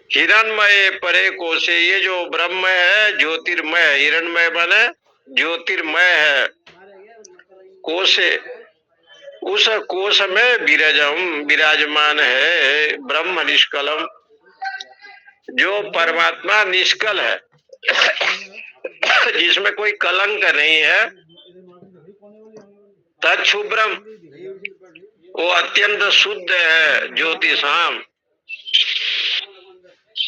हिरण्मय परे कोशे, ये जो ब्रह्म है ज्योतिर्मय, हिरण्मय बने ज्योतिर्मय है। कोशे, उस कोश में विरजम विराजमान है ब्रह्म निष्कलम, जो परमात्मा निष्कल है, जिसमें कोई कलंक नहीं है। तच्छुभ्रम, वो अत्यंत शुद्ध है। ज्योतिषाम,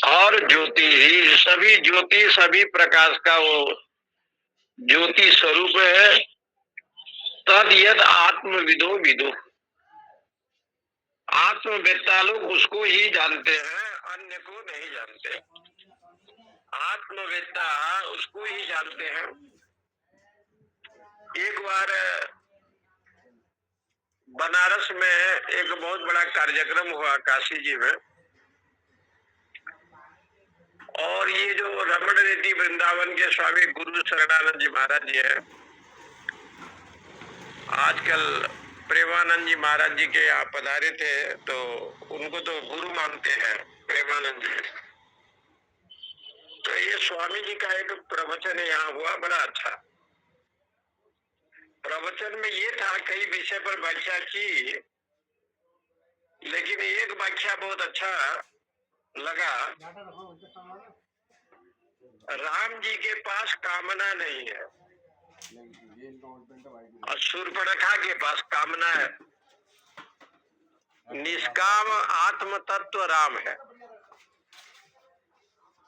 और ज्योति ही, सभी ज्योति सभी प्रकाश का वो ज्योति स्वरूप है। तद यद आत्मविदो विदु, आत्मवेत्ता लोग उसको ही जानते हैं, अन्य को नहीं जानते। आत्मवेत्ता उसको ही जानते हैं। एक बार बनारस में एक बहुत बड़ा कार्यक्रम हुआ काशी जी में, और ये जो रमण रेड्डी वृंदावन के स्वामी गुरु शरणानंद जी महाराज जी हैं, आजकल प्रेमानंद जी महाराज जी के यहाँ पधारे थे, तो उनको तो गुरु मानते हैं प्रेमानंद जी। तो ये स्वामी जी का एक प्रवचन यहाँ हुआ, बड़ा अच्छा। प्रवचन में ये था, कई विषय पर व्याख्या की, लेकिन एक व्याख्या बहुत अच्छा लगा। राम जी के पास कामना नहीं है और शूर्पणखा के पास कामना है। निष्काम आत्म तत्व राम है,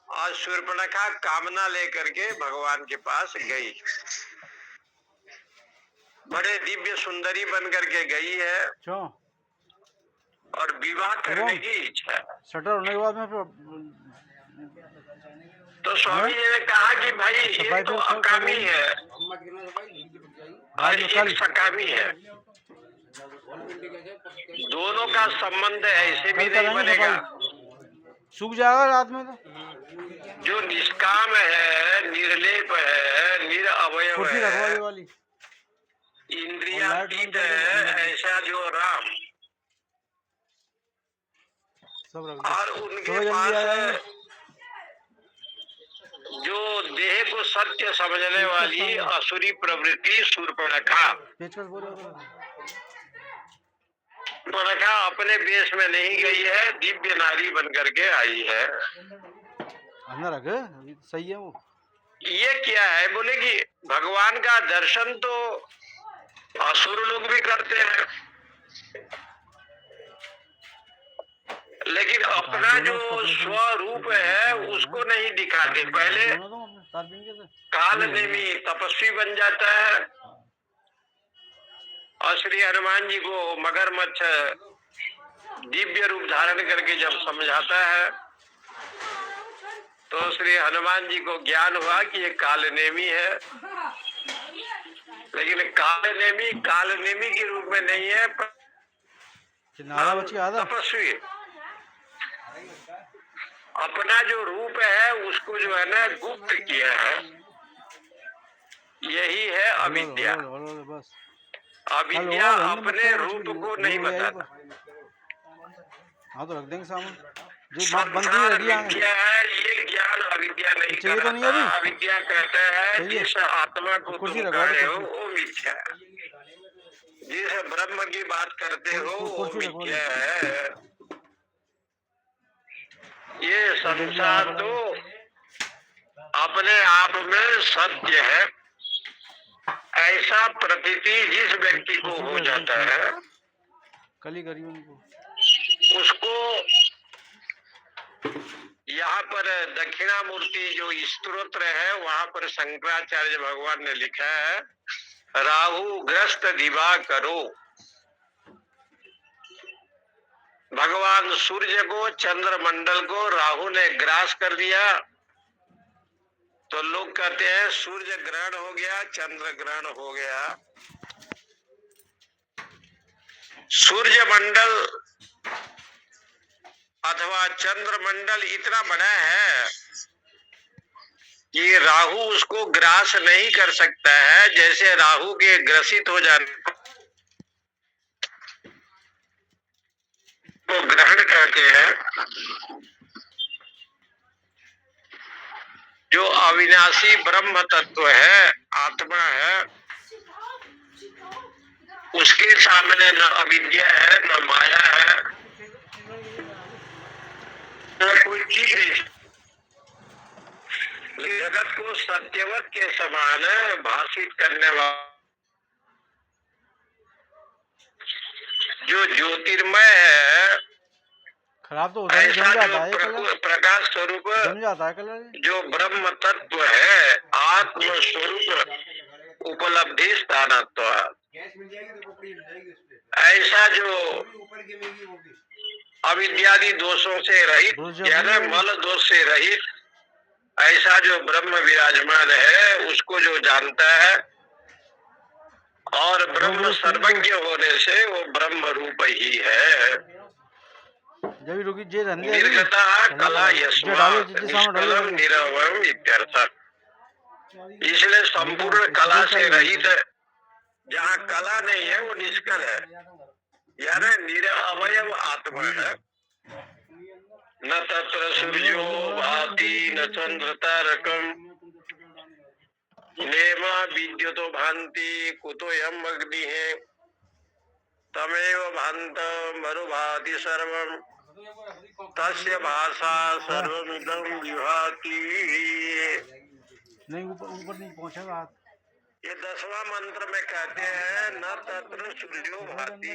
और शूर्पणखा कामना लेकर के भगवान के पास गई। बड़े दिव्य सुंदरी बन करके गई है, और विवाह करने की इच्छा। शटर होने के बाद में तो स्वामी जी ने कहा कि भाई ये तो अकामी है और एक सकामी है, दोनों का संबंध ऐसे भी नहीं बनेगा। सूख जाएगा रात में तो। जो निष्काम है, निर्लेप है, निरअवयव है, इंद्रियातीत है, ऐसा जो राम, और उनके पास जो देह को सत्य समझने वाली असुरी प्रवृत्ति शूर्पणखा, शूर्पणखा अपने वेश में नहीं गई है, दिव्य नारी बन करके आई है। सही है वो। ये क्या है? बोले कि भगवान का दर्शन तो असुर लोग भी करते हैं, लेकिन अपना जो स्वरूप है उसको नहीं दिखाते। पहले काल नेमी तपस्वी बन जाता है, और श्री हनुमान जी को मगरमच्छ दिव्य रूप धारण करके जब समझाता है, तो तो श्री हनुमान जी को ज्ञान हुआ कि ये कालनेमी है, लेकिन कालनेमी के रूप में नहीं है, नारा बच्ची आधा तपस्वी। अपना जो रूप है उसको जो है ना गुप्त किया है, यही है अविद्या। बस अविद्या अपने रूप को नहीं बताता। हाँ तो रख देंगे सामान जो संसार विद्या है, ये ज्ञान अविद्या नहीं चाहिए तो नहीं अभी? कराता। अविद्या कहते हैं जिस आत्मा को तुम कह रहे हो वो मिथ्या है, जिस ब्रह्म की बात करते हो वो मिथ्या है। ये संसार तो अपने आप में सत्य है, ऐसा प्रतीति जिस व्यक्ति को हो जाता है कल ही करिए उनको, उसको यहाँ पर दक्षिणामूर्ति जो स्तोत्र है वहां पर शंकराचार्य भगवान ने लिखा है, राहु ग्रस्त दिवा करो। भगवान सूर्य को, चंद्रमंडल को राहु ने ग्रास कर दिया, तो लोग कहते हैं सूर्य ग्रहण हो गया, चंद्र ग्रहण हो गया। सूर्य मंडल अथवा चंद्रमंडल इतना बड़ा है कि राहु उसको ग्रास नहीं कर सकता है। जैसे राहु के ग्रसित हो जाने को ग्रहण कहते हैं। जो अविनाशी ब्रह्म तत्व है, आत्मा है, उसके सामने न अविद्या है न माया है, न कोई चीज नहीं। जगत को सत्यवत के समान भाषित करने वाला जो ज्योतिर्मय है, खराब तो ऐसा जो प्रकाश स्वरूप जो ब्रह्म तत्व है, आत्म स्वरूप उपलब्धि स्थानत्व, ऐसा जो अविद्यादि दोषों से रहित यानी मल दोष से रहित, ऐसा जो ब्रह्म विराजमान है उसको जो जानता है और ब्रह्म सर्वज्ञ होने से वो ब्रह्म रूप ही है। निर्गता कला यस्मात् निष्कलम निरवयम् इत्यर्थ। इसलिए संपूर्ण कला से रहित है। जहाँ कला नहीं है वो निष्कल है, यानी निरवयव आत्मा है। न तत्र सूर्यो भाति न चंद्र तारकम नेमा विद्युतो भांति कुतोयम अग्नि है तमेव भांत मरुभाति सर्वम तस्य भाषा सर्वमिदं विभाति। नहीं ऊपर नहीं पहुंचेगा। ये 10वां मंत्र में कहते हैं न तत्र सूर्यो भाति।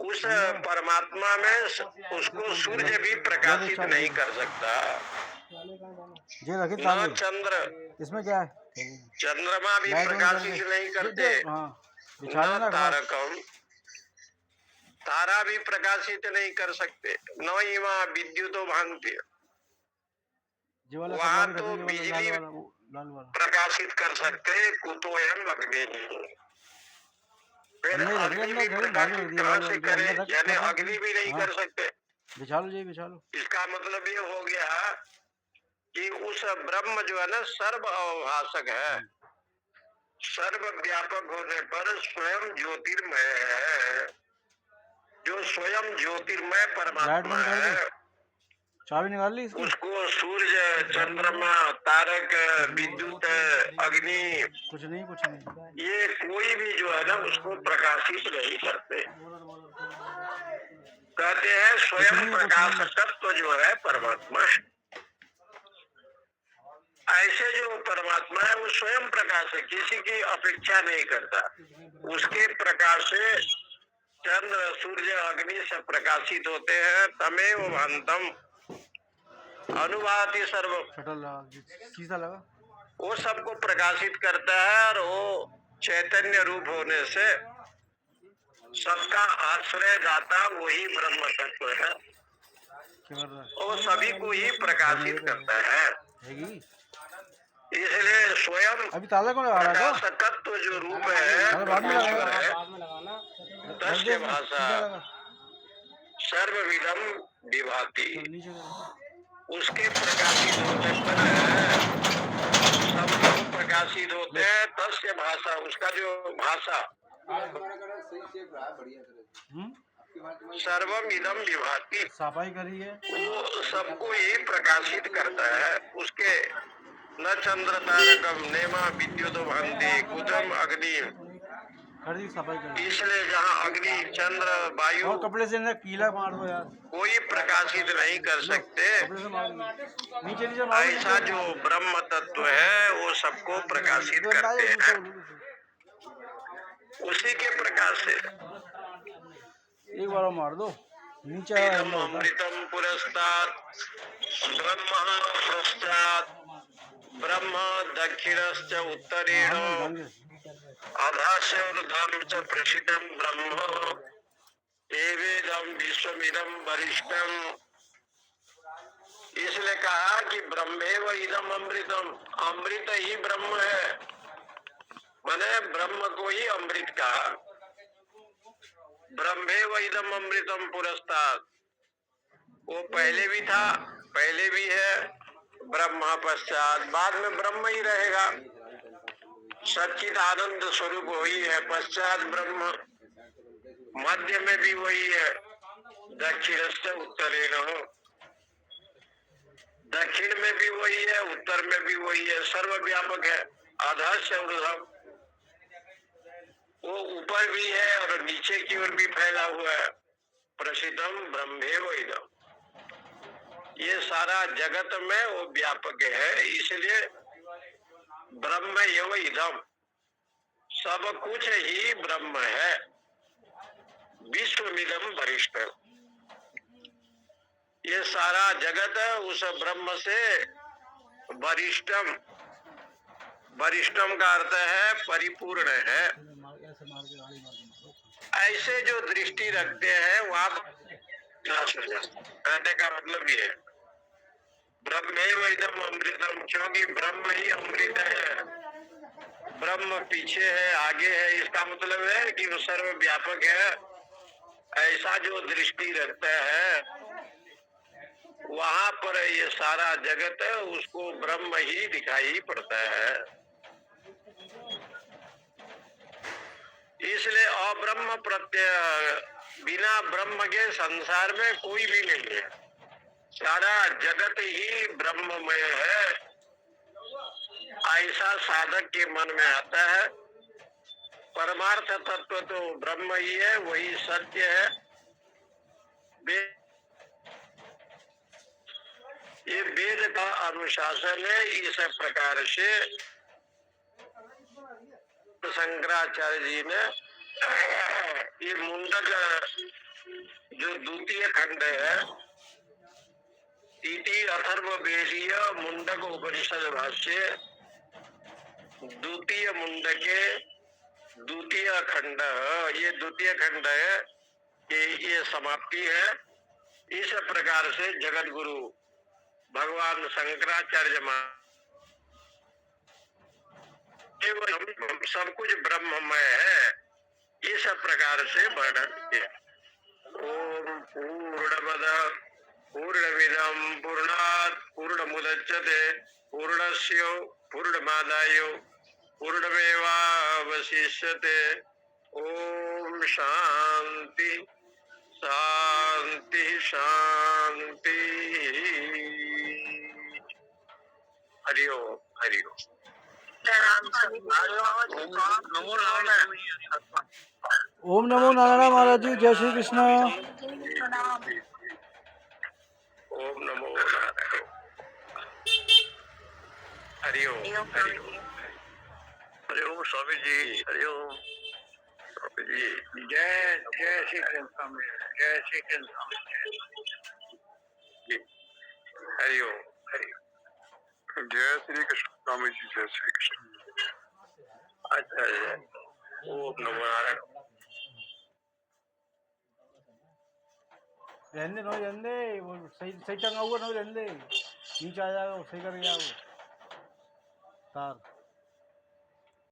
उस परमात्मा में उसको सूर्य भी प्रकाशित नहीं कर सकता, न चंद्र, इसमें क्या है, चंद्रमा भी प्रकाशित नहीं करते, न तारकम, तारा भी प्रकाशित नहीं कर सकते, न इमा विद्युतो भांति। वहाँ तो बिजली प्रकाशित कर सकते, कुतोयम अग्नि। फिर अग्नि भी प्रकाशित कहाँ से करे, यानी अग्नि भी नहीं कर सकते। बिछा लो। इसका मतलब ये हो गया कि उस ब्रह्म जो है ना सर्व अवभाषक है, सर्व व्यापक होने पर स्वयं ज्योतिर्मय है। जो स्वयं ज्योतिर्मय परमात्मा है, चाबी निकाल ली, उसको सूर्य, चंद्रमा, तारक, विद्युत, अग्नि, कुछ नहीं, ये कोई भी जो है ना उसको प्रकाशित नहीं करते। कहते हैं स्वयं प्रकाशकत्व जो है परमात्मा है। ऐसे जो परमात्मा है वो स्वयं प्रकाश है, किसी की अपेक्षा नहीं करता। उसके प्रकाश से चंद्र, सूर्य, अग्नि सब प्रकाशित होते हैं। तमेव भांतम अनुभाति सर्व, वो सबको प्रकाशित करता है और वो चैतन्य रूप होने से सबका आश्रय दाता वही ब्रह्म तत्व है। क्या कर रहा है? वो सभी को ही प्रकाशित करता है। हैगी? इसलिए स्वयं अभी ताला कौन लगा रहा था? प्रकाशकत्व जो रूप है ताला बाद में परमेश्वर लगाना, है। बाद में लगाना। रख तस्य दे इसमें, भाषा सीधा लगा। सर्वविधम विभाति। चल नीचे कर। उसके प्रकाशित होने पर सब लोग प्रकाशित होते हैं। तस्य भाषा, उसका जो भाषा सर्वम इदम विभाति, सफाई करी है। वो सबको ही प्रकाशित करता है। उसके न चंद्र तारकम नेमा विद्युत भांति कुतम अग्नि, कर दी सफाई कर दी। इसलिए जहाँ अग्नि चंद्र वायु और कपड़े से ना कीला मार दो यार। कोई प्रकाशित नहीं कर सकते, कपड़े से मार दो। नीचे नीचे मारो। ऐसा जो ब्रह्म तत्व है वो सबको प्रकाशित करते हैं उसी के प्रकाश से। एक बार और मार दो नीचे। इदम अमृतम पुरस्तात् ब्रह्म पश्चात् ब्रह्म दक्षिणश्च उत्तरेण अधस्य ऊर्ध्वं च प्रसिद्धं ब्रह्म एवेदं विश्वमिदं वरिष्ठम। इसलिए कहा कि ब्रह्मेव इदम अमृतम, अमृत ही ब्रह्म है। माने ब्रह्म को ही अमृत कहा। ब्रह्मेव इदम अमृतम पुरस्तात्, वो पहले भी था, पहले भी है, ब्रह्म पश्चात, बाद में ब्रह्म ही रहेगा। सच्चिद आनंद स्वरूप वही है, पश्चात ब्रह्म, मध्य में भी वही है, दक्षिणस्थ उत्तरेण, दक्षिण में भी वही है, उत्तर में भी वही है, सर्वव्यापक है। अधस्य ऊर्ध्वं, वो ऊपर भी है और नीचे की ओर भी फैला हुआ है। प्रसिद्धम ब्रह्मेव इदम, ये सारा जगत में वो व्यापक है। इसलिए ब्रह्म एव इदम, सब कुछ ही ब्रह्म है। विश्वमिदम वरिष्ठ, ये सारा जगत उस ब्रह्म से वरिष्ठम, वरिष्ठम का अर्थ है परिपूर्ण है। ऐसे जो दृष्टि रखते हैं वहां कहने का मतलब ये है ब्रह्मेव इदम अमृतम, क्योंकि ब्रह्म ही अमृत है। ब्रह्म पीछे है, आगे है, इसका मतलब है कि वो सर्वव्यापक है। ऐसा जो दृष्टि रखता है वहां पर ये सारा जगत है उसको ब्रह्म ही दिखाई पड़ता है। इसलिए अब्रह्म प्रत्यय, बिना ब्रह्म के संसार में कोई भी नहीं है। सारा जगत ही ब्रह्ममय है, ऐसा साधक के मन में आता है। परमार्थ तत्व तो ब्रह्म ही है, वही सत्य है। ये वेद का अनुशासन है। इस प्रकार से शंकराचार्य जी ने ये मुंडक जो द्वितीय खंड है, इति अथर्ववेदीय मुंडक उपनिषद भाष्य द्वितीय मुंडके द्वितीय खंड, ये द्वितीय खंड है कि ये समाप्ति है। इस प्रकार से जगत गुरु भगवान शंकराचार्य सब कुछ ब्रह्ममय है, इस प्रकार से वर्णन किया। ओम पूर्णमद पूर्णमिदं पूर्णात् पूर्णमुदच्यते पूर्णस्य पूर्णमादाय पूर्णमेवावशिष्यते। ओम शांति शांति शांति। हरि ओम हरि ओम। ओम नमो नारायण महाराज जी, जय श्री कृष्ण। ओम नमो नारायण। हरि ओम हरि ओम। हरि ओम स्वामी जी, हरि ओम स्वामी जी। जय जय श्री कृष्ण स्वामी, जय श्री कृष्ण स्वामी जी। हरि ओम हरि ओम। जय श्री कृष्ण स्वामी जी, जय श्री कृष्ण। अच्छा ओम नमो नारायण। रहने दे, नॉइज रहने दे, वो सही सही टंगा हुआ, नॉइज रहने दे, नीचे आ जाएगा वो, सही कर गया वो तार।